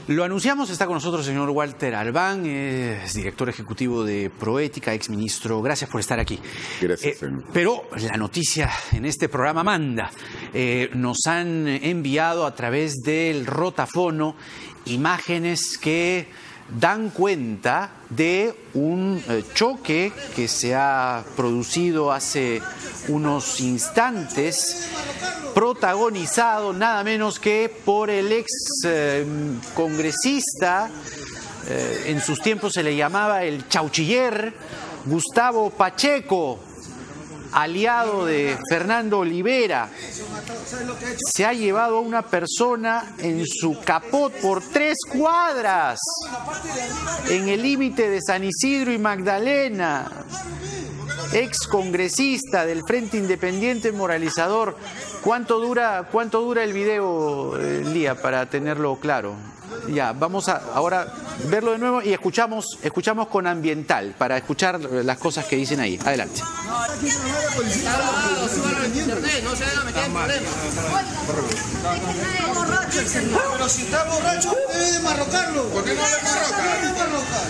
Lo anunciamos, está con nosotros el señor Walter Albán, es director ejecutivo de Proética, exministro. Gracias por estar aquí. Gracias, señor. Pero la noticia en este programa manda. Nos han enviado a través del rotafono imágenes que dan cuenta de un choque que se ha producido hace unos instantes, protagonizado nada menos que por el ex congresista, en sus tiempos se le llamaba el chauchiller, Gustavo Pacheco, aliado de Fernando Olivera. Se ha llevado a una persona en su capot por 3 cuadras, en el límite de San Isidro y Magdalena. Ex congresista del Frente Independiente Moralizador. ¿Cuánto dura el video, Lía, para tenerlo claro? Ya, vamos a ahora verlo de nuevo y escuchamos con Ambiental para escuchar las cosas que dicen ahí. Adelante. Está grabado, súbalo en internet, no se van a meter en problemas. Pero si está borracho, debe de marrocarlo. ¿Por qué no le marroca?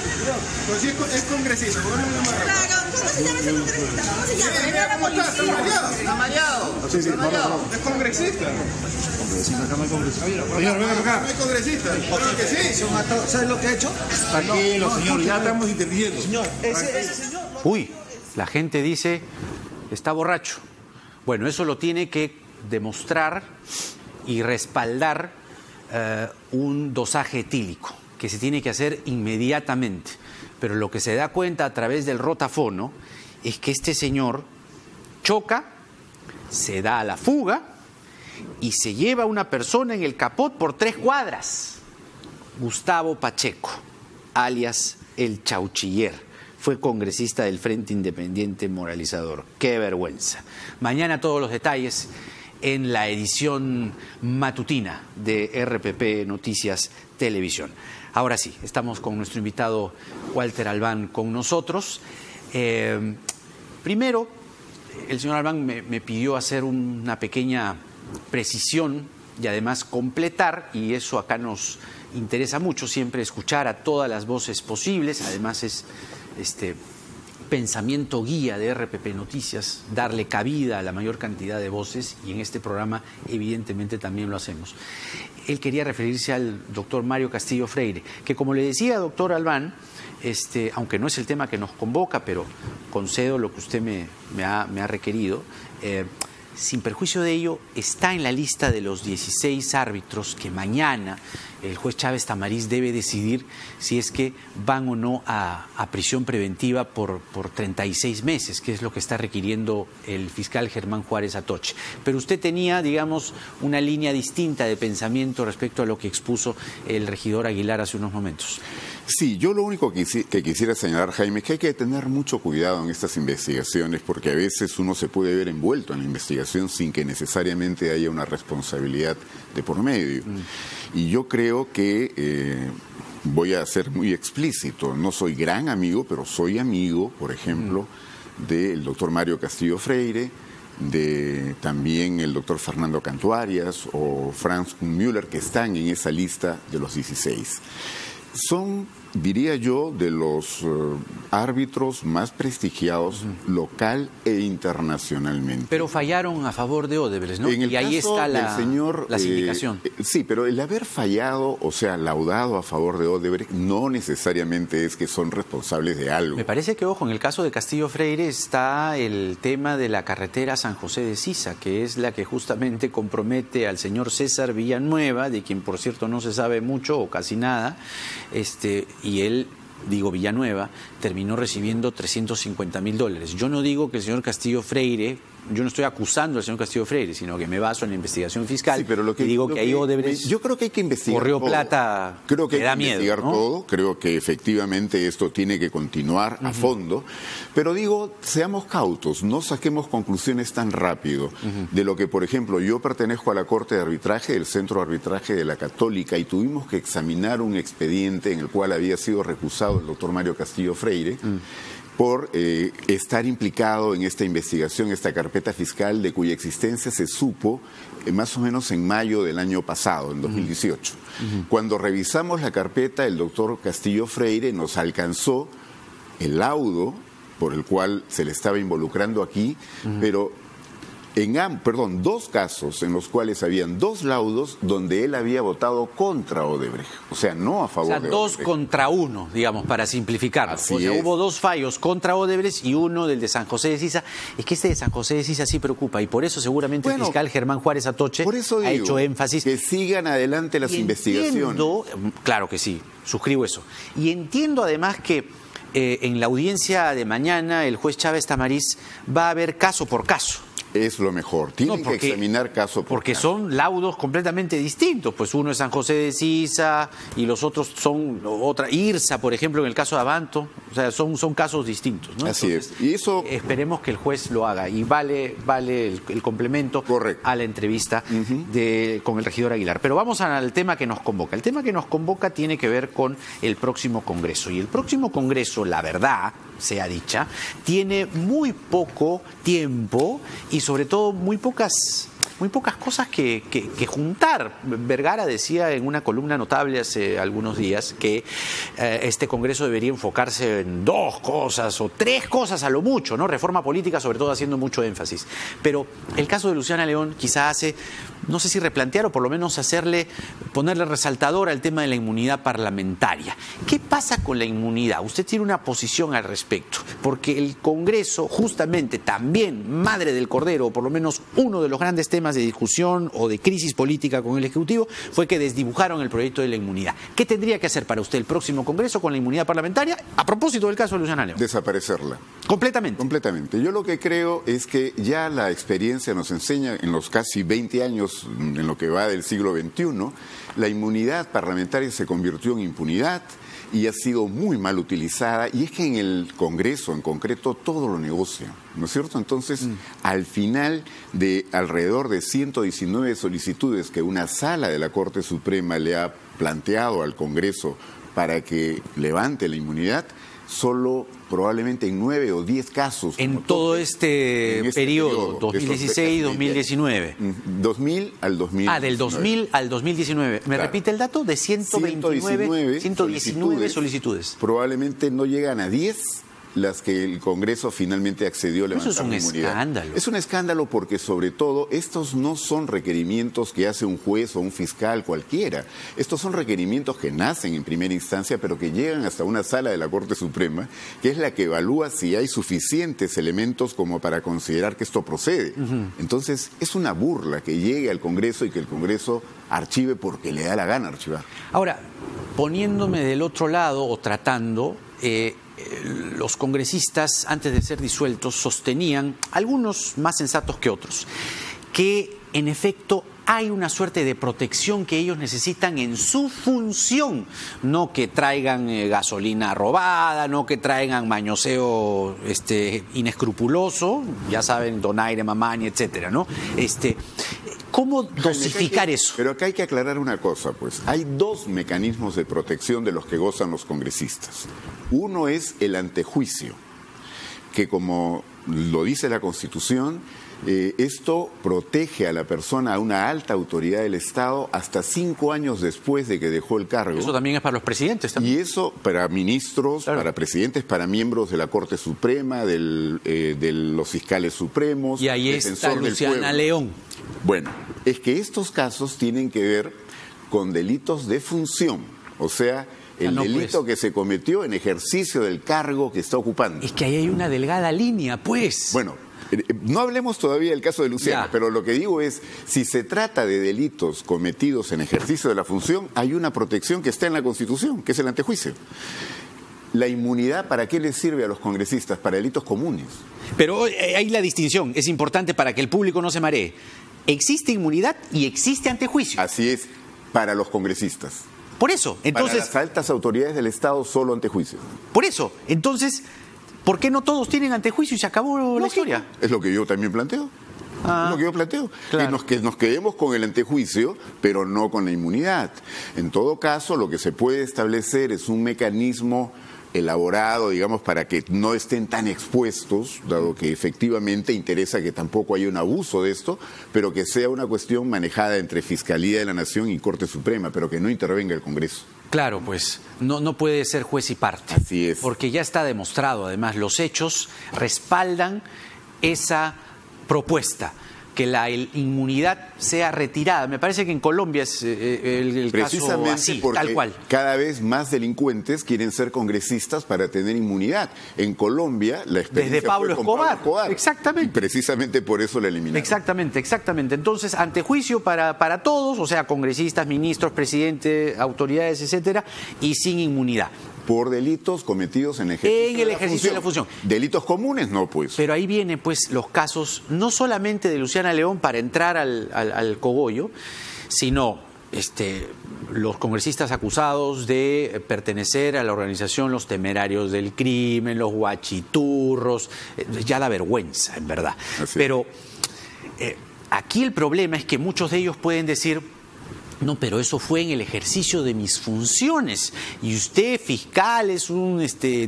Pues si es congresista, ¿por qué no le marroca? ¿Cómo se llama ese congresista? ¿Cómo se llama? ¿Venía la policía? Está mareado. Es congresista. Señor, venga acá. No es congresista. Claro que sí. ¿Sabes lo que ha hecho? Tranquilo, señor, ya estamos interviniendo. Señor, ese señor. Uy, la gente dice, está borracho. Bueno, eso lo tiene que demostrar y respaldar un dosaje etílico, que se tiene que hacer inmediatamente. Pero lo que se da cuenta a través del rotafono es que este señor choca, se da a la fuga y se lleva a una persona en el capot por 3 cuadras. Gustavo Pacheco, alias el Chauchiller, fue congresista del Frente Independiente Moralizador. ¡Qué vergüenza! Mañana todos los detalles en la edición matutina de RPP Noticias Televisión. Ahora sí, estamos con nuestro invitado Walter Albán con nosotros. Primero, el señor Albán me pidió hacer una pequeña precisión y además completar, y eso acá nos interesa mucho, siempre escuchar a todas las voces posibles. Además es pensamiento guía de RPP Noticias, darle cabida a la mayor cantidad de voces, y en este programa evidentemente también lo hacemos. Él quería referirse al doctor Mario Castillo Freire, que, como le decía, doctor Albán, aunque no es el tema que nos convoca, pero concedo lo que usted me ha requerido, sin perjuicio de ello, está en la lista de los 16 árbitros que mañana el juez Chávez Tamariz debe decidir si es que van o no a prisión preventiva por 36 meses, que es lo que está requiriendo el fiscal Germán Juárez Atoche. Pero usted tenía, digamos, una línea distinta de pensamiento respecto a lo que expuso el regidor Aguilar hace unos momentos. Sí, yo lo único que quisiera señalar, Jaime, es que hay que tener mucho cuidado en estas investigaciones, porque a veces uno se puede ver envuelto en la investigación sin que necesariamente haya una responsabilidad de por medio. Y yo creo que, voy a ser muy explícito, no soy gran amigo, pero soy amigo, por ejemplo, del doctor Mario Castillo Freire, de también el doctor Fernando Cantuarias o Franz Müller, que están en esa lista de los 16. Son, diría yo, de los árbitros más prestigiados local e internacionalmente. Pero fallaron a favor de Odebrecht, ¿no? En el y ahí caso está del señor, la sindicación. Sí, pero el haber fallado, o sea, laudado a favor de Odebrecht, no necesariamente es que son responsables de algo. Me parece que, ojo, en el caso de Castillo Freire está el tema de la carretera San José de Sisa, que es la que justamente compromete al señor César Villanueva, de quien, por cierto, no se sabe mucho o casi nada, y él, Villanueva, terminó recibiendo $350,000. Yo no digo que el señor Castillo Freire, yo no estoy acusando al señor Castillo Freire, sino que me baso en la investigación fiscal. Sí, pero y digo que ahí Odebrecht, yo creo que hay que investigar corrió todo. Plata, creo que hay da que investigar miedo, ¿no? todo. Creo que efectivamente esto tiene que continuar a fondo. Pero digo, seamos cautos, no saquemos conclusiones tan rápido de lo que, por ejemplo, yo pertenezco a la Corte de Arbitraje, el Centro de Arbitraje de la Católica, y tuvimos que examinar un expediente en el cual había sido recusado el doctor Mario Castillo Freire por estar implicado en esta investigación, esta carpeta fiscal de cuya existencia se supo más o menos en mayo del año pasado, en 2018. Cuando revisamos la carpeta, el doctor Castillo Freire nos alcanzó el laudo por el cual se le estaba involucrando aquí, pero en dos casos en los cuales habían dos laudos donde él había votado contra Odebrecht, o sea, no a favor de Odebrecht. 2 contra 1, digamos, para simplificarlo. Así o sea, es. hubo 2 fallos contra Odebrecht y uno del de San José de Sisa. Es que este de San José de Sisa sí preocupa y por eso seguramente el fiscal Germán Juárez Atoche por eso ha digo, hecho énfasis. que sigan adelante las investigaciones. Claro que sí, suscribo eso. Y entiendo además que en la audiencia de mañana el juez Chávez Tamariz va a ver caso por caso. Es lo mejor. Tienen que examinar caso por porque caso. son laudos completamente distintos. Pues uno es San José de Sisa y los otros son otra. IRSA, por ejemplo, en el caso de Abanto. O sea, son casos distintos, ¿no? Así Entonces, es. Y eso esperemos que el juez lo haga. Y vale el complemento a la entrevista con el regidor Aguilar. Pero vamos al tema que nos convoca. El tema que nos convoca tiene que ver con el próximo Congreso. Y el próximo Congreso, la verdad, sea dicha, tiene muy poco tiempo y sobre todo muy pocas cosas que juntar. Vergara decía en una columna notable hace algunos días que este Congreso debería enfocarse en 2 cosas o 3 cosas a lo mucho, ¿no? Reforma política, sobre todo haciendo mucho énfasis. Pero el caso de Luciana León quizá hace, no sé si replantear o por lo menos ponerle resaltador al tema de la inmunidad parlamentaria. ¿Qué pasa con la inmunidad? Usted tiene una posición al respecto, porque el Congreso, justamente también madre del Cordero, o por lo menos uno de los grandes temas de discusión o de crisis política con el Ejecutivo, fue que desdibujaron el proyecto de la inmunidad. ¿Qué tendría que hacer para usted el próximo Congreso con la inmunidad parlamentaria a propósito del caso de Luciana León? Desaparecerla. Completamente. Completamente. Yo lo que creo es que ya la experiencia nos enseña, en los casi 20 años, en lo que va del siglo XXI, la inmunidad parlamentaria se convirtió en impunidad y ha sido muy mal utilizada, y es que en el Congreso en concreto todo lo negocia, ¿no es cierto? Entonces, al final de alrededor de 119 solicitudes que una sala de la Corte Suprema le ha planteado al Congreso para que levante la inmunidad, solo probablemente en 9 o 10 casos. En todo este periodo, 2016-2019. 2000 al 2019. Ah, del 2000 al 2019. ¿Me repite el dato? De 119 solicitudes. Probablemente no llegan a 10 las que el Congreso finalmente accedió a levantar Eso es un escándalo. Es un escándalo porque, sobre todo, estos no son requerimientos que hace un juez o un fiscal cualquiera. Estos son requerimientos que nacen en primera instancia, pero que llegan hasta una sala de la Corte Suprema, que es la que evalúa si hay suficientes elementos como para considerar que esto procede. Entonces, es una burla que llegue al Congreso y que el Congreso archive porque le da la gana archivar. Ahora, poniéndome del otro lado o tratando... los congresistas, antes de ser disueltos, sostenían, algunos más sensatos que otros, que en efecto hay una suerte de protección que ellos necesitan en su función, no que traigan gasolina robada, no que traigan mañoseo inescrupuloso, ya saben, donaire, mamani, etcétera, ¿no? ¿Cómo dosificar eso? Pero acá hay que aclarar una cosa, pues. Hay 2 mecanismos de protección de los que gozan los congresistas. Uno es el antejuicio, que como lo dice la Constitución, esto protege a la persona, a una alta autoridad del Estado, hasta 5 años después de que dejó el cargo. Eso también es para los presidentes. También. Y eso para ministros, claro, para presidentes, para miembros de la Corte Suprema, de los fiscales supremos. Y ahí está Luciana León. Bueno, es que estos casos tienen que ver con delitos de función, o sea, el delito que se cometió en ejercicio del cargo que está ocupando. Es que ahí hay una delgada línea, pues. Bueno, no hablemos todavía del caso de Luciana, pero lo que digo es, si se trata de delitos cometidos en ejercicio de la función, hay una protección que está en la Constitución, que es el antejuicio. La inmunidad, ¿para qué les sirve a los congresistas? Para delitos comunes. Pero ahí la distinción es importante para que el público no se maree. Existe inmunidad y existe antejuicio. Así es, para los congresistas. Por eso, entonces... Para las altas autoridades del Estado, solo antejuicio. Por eso, entonces, ¿por qué no todos tienen antejuicio y se acabó la historia? Es lo que yo también planteo. Es lo que yo planteo. Claro. Que nos quedemos con el antejuicio, pero no con la inmunidad. En todo caso, lo que se puede establecer es un mecanismo elaborado, digamos, para que no estén tan expuestos, dado que efectivamente interesa que tampoco haya un abuso de esto, pero que sea una cuestión manejada entre Fiscalía de la Nación y Corte Suprema, pero que no intervenga el Congreso. Claro, pues no puede ser juez y parte. Así es. Porque ya está demostrado, además, los hechos respaldan esa propuesta, que la inmunidad sea retirada. Me parece que en Colombia es el caso así, tal cual. Cada vez más delincuentes quieren ser congresistas para tener inmunidad. En Colombia, la experiencia desde Pablo fue con Pablo Escobar. Exactamente. Y precisamente por eso la eliminaron. Exactamente. Entonces, antejuicio para todos, o sea, congresistas, ministros, presidentes, autoridades, etcétera, y sin inmunidad. Por delitos cometidos en el ejercicio de la función. Delitos comunes no, pues. Pero ahí vienen pues los casos, no solamente de Luciana León para entrar al cogollo, sino los congresistas acusados de pertenecer a la organización Los Temerarios del Crimen, los guachiturros, ya da vergüenza, en verdad. Así. Pero aquí el problema es que muchos de ellos pueden decir: no, pero eso fue en el ejercicio de mis funciones. Y usted, fiscal, es un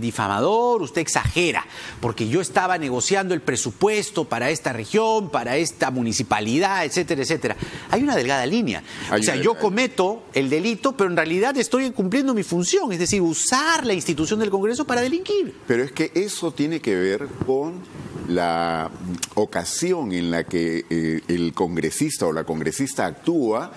difamador, usted exagera, porque yo estaba negociando el presupuesto para esta región, para esta municipalidad, etcétera, etcétera. Hay una delgada línea. O sea, yo cometo el delito, pero en realidad estoy cumpliendo mi función, es decir, usar la institución del Congreso para delinquir. Pero es que eso tiene que ver con la ocasión en la que el congresista o la congresista actúa,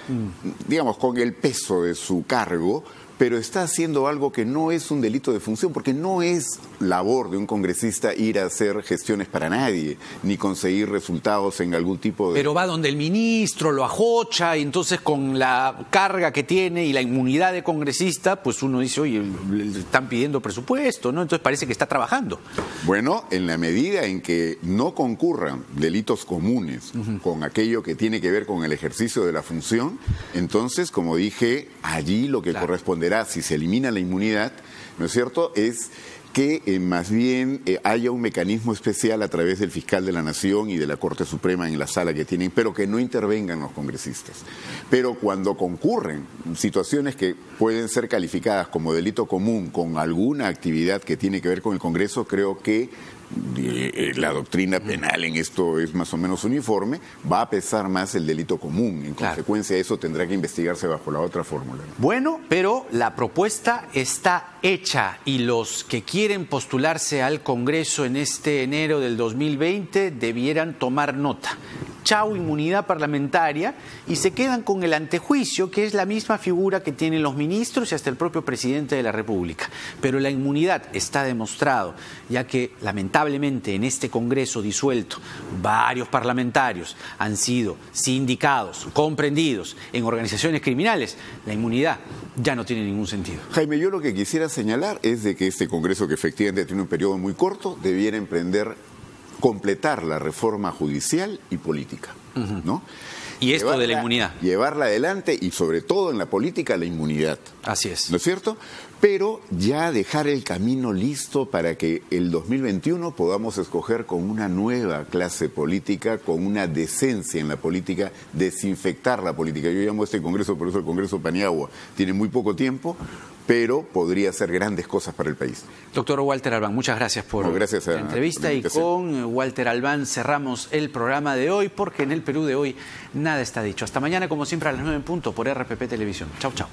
digamos, con el peso de su cargo, pero está haciendo algo que no es un delito de función, porque no es labor de un congresista ir a hacer gestiones para nadie, ni conseguir resultados en algún tipo de... Pero va donde el ministro, lo ajocha, y entonces con la carga que tiene y la inmunidad de congresista, pues uno dice: oye, le están pidiendo presupuesto, ¿no? Entonces parece que está trabajando. Bueno, en la medida en que no concurran delitos comunes con aquello que tiene que ver con el ejercicio de la función, entonces, como dije, allí lo que corresponderá, si se elimina la inmunidad, ¿no es cierto?, es que más bien haya un mecanismo especial a través del fiscal de la Nación y de la Corte Suprema en la sala que tienen, pero que no intervengan los congresistas. Pero cuando concurren situaciones que pueden ser calificadas como delito común con alguna actividad que tiene que ver con el Congreso, creo que la doctrina penal en esto es más o menos uniforme, va a pesar más el delito común. En consecuencia, eso tendrá que investigarse bajo la otra fórmula. Bueno, pero la propuesta está hecha y los que quieren postularse al Congreso en este enero del 2020 debieran tomar nota. Chau inmunidad parlamentaria, y se quedan con el antejuicio, que es la misma figura que tienen los ministros y hasta el propio presidente de la República. Pero la inmunidad está demostrado, ya que lamentablemente en este Congreso disuelto varios parlamentarios han sido sindicados, comprendidos en organizaciones criminales. La inmunidad ya no tiene ningún sentido. Jaime, yo lo que quisiera señalar es de que este Congreso, que efectivamente tiene un periodo muy corto, debiera completar la reforma judicial y política, ¿no? Y esto de la inmunidad. Llevarla adelante, y sobre todo en la política, la inmunidad. Así es. ¿No es cierto? Pero ya dejar el camino listo para que el 2021 podamos escoger con una nueva clase política, con una decencia en la política, desinfectar la política. Yo llamo a este Congreso, por eso el Congreso Paniagua, tiene muy poco tiempo, pero podría hacer grandes cosas para el país. Doctor Walter Albán, muchas gracias por la entrevista, y con Walter Albán cerramos el programa de hoy, porque en el Perú de hoy nada está dicho. Hasta mañana, como siempre, a las 9 en punto por RPP Televisión. Chau, chau.